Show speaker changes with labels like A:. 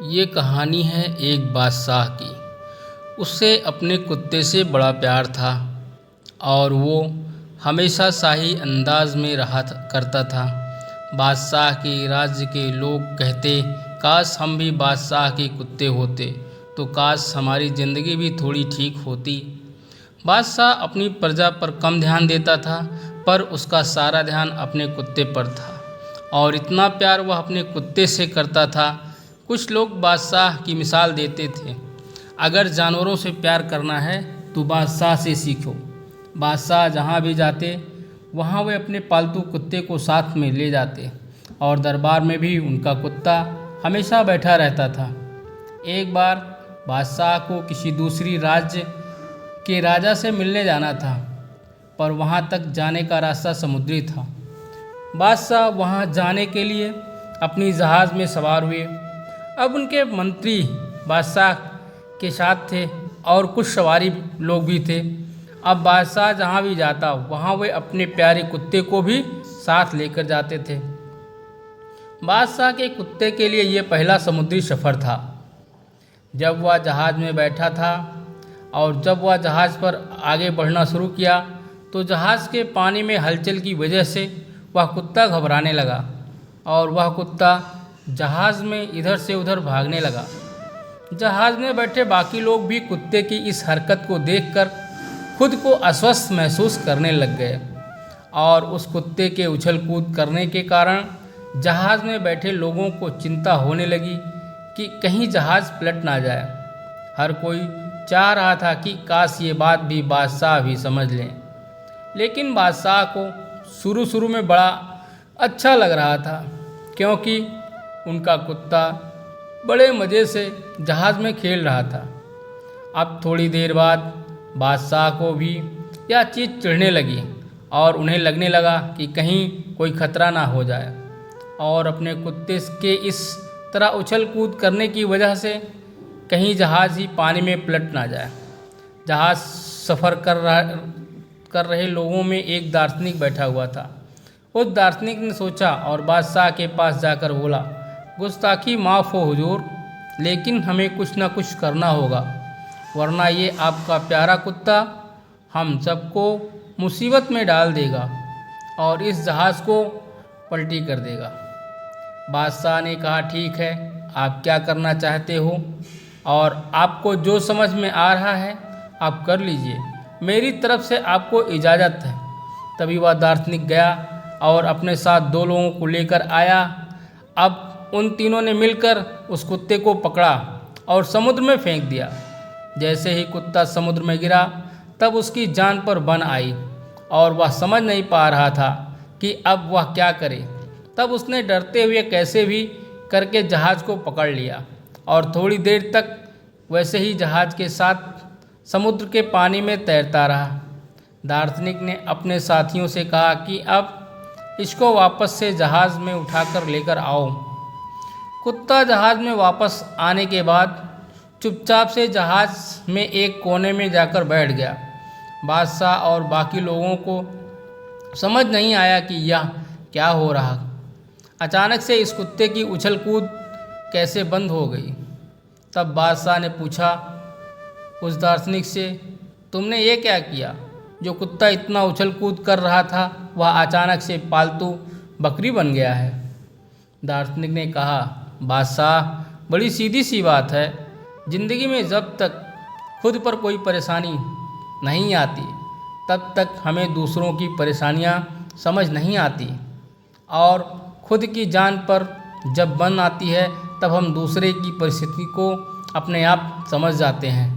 A: ये कहानी है एक बादशाह की। उसे अपने कुत्ते से बड़ा प्यार था और वो हमेशा शाही अंदाज में रहा करता था। बादशाह के राज्य के लोग कहते, काश हम भी बादशाह के कुत्ते होते, तो काश हमारी ज़िंदगी भी थोड़ी ठीक होती। बादशाह अपनी प्रजा पर कम ध्यान देता था, पर उसका सारा ध्यान अपने कुत्ते पर था और इतना प्यार वह अपने कुत्ते से करता था। कुछ लोग बादशाह की मिसाल देते थे, अगर जानवरों से प्यार करना है तो बादशाह से सीखो। बादशाह जहाँ भी जाते वहाँ वे अपने पालतू कुत्ते को साथ में ले जाते और दरबार में भी उनका कुत्ता हमेशा बैठा रहता था। एक बार बादशाह को किसी दूसरी राज्य के राजा से मिलने जाना था, पर वहाँ तक जाने का रास्ता समुद्री था। बादशाह वहाँ जाने के लिए अपनी जहाज़ में सवार हुए। अब उनके मंत्री बादशाह के साथ थे और कुछ सवारी लोग भी थे। अब बादशाह जहाँ भी जाता वहाँ वे अपने प्यारे कुत्ते को भी साथ लेकर जाते थे। बादशाह के कुत्ते के लिए ये पहला समुद्री सफ़र था। जब वह जहाज़ में बैठा था और जब वह जहाज़ पर आगे बढ़ना शुरू किया तो जहाज़ के पानी में हलचल की वजह से वह कुत्ता घबराने लगा और वह कुत्ता जहाज़ में इधर से उधर भागने लगा। जहाज़ में बैठे बाकी लोग भी कुत्ते की इस हरकत को देखकर खुद को अस्वस्थ महसूस करने लग गए और उस कुत्ते के उछल कूद करने के कारण जहाज़ में बैठे लोगों को चिंता होने लगी कि कहीं जहाज़ पलट ना जाए। हर कोई चाह रहा था कि काश ये बात भी बादशाह भी समझ लें, लेकिन बादशाह को शुरू में बड़ा अच्छा लग रहा था क्योंकि उनका कुत्ता बड़े मज़े से जहाज़ में खेल रहा था। अब थोड़ी देर बाद बादशाह को भी यह चीज़ चिढ़ने लगी और उन्हें लगने लगा कि कहीं कोई खतरा ना हो जाए और अपने कुत्ते के इस तरह उछल कूद करने की वजह से कहीं जहाज़ ही पानी में पलट ना जाए। जहाज़ सफ़र कर रहे लोगों में एक दार्शनिक बैठा हुआ था। उस दार्शनिक ने सोचा और बादशाह के पास जाकर बोला, गुस्ताखी माफ़ हो हुजूर, लेकिन हमें कुछ ना कुछ करना होगा, वरना ये आपका प्यारा कुत्ता हम सबको मुसीबत में डाल देगा और इस जहाज़ को पलटी कर देगा। बादशाह ने कहा, ठीक है, आप क्या करना चाहते हो और आपको जो समझ में आ रहा है आप कर लीजिए, मेरी तरफ से आपको इजाज़त है। तभी वह दार्शनिक गया और अपने साथ दो लोगों को लेकर आया। अब उन तीनों ने मिलकर उस कुत्ते को पकड़ा और समुद्र में फेंक दिया। जैसे ही कुत्ता समुद्र में गिरा तब उसकी जान पर बन आई और वह समझ नहीं पा रहा था कि अब वह क्या करे। तब उसने डरते हुए कैसे भी करके जहाज़ को पकड़ लिया और थोड़ी देर तक वैसे ही जहाज़ के साथ समुद्र के पानी में तैरता रहा। दार्शनिक ने अपने साथियों से कहा कि अब इसको वापस से जहाज़ में उठाकर लेकर आओ। कुत्ता जहाज़ में वापस आने के बाद चुपचाप से जहाज़ में एक कोने में जाकर बैठ गया। बादशाह और बाकी लोगों को समझ नहीं आया कि यह क्या हो रहा। अचानक से इस कुत्ते की उछल कूद कैसे बंद हो गई। तब बादशाह ने पूछा उस दार्शनिक से, तुमने ये क्या किया? जो कुत्ता इतना उछल कूद कर रहा था वह अचानक से पालतू बकरी बन गया है। दार्शनिक ने कहा, बादशाह, बड़ी सीधी सी बात है, ज़िंदगी में जब तक खुद पर कोई परेशानी नहीं आती तब तक हमें दूसरों की परेशानियां समझ नहीं आती और खुद की जान पर जब बन आती है तब हम दूसरे की परिस्थिति को अपने आप समझ जाते हैं।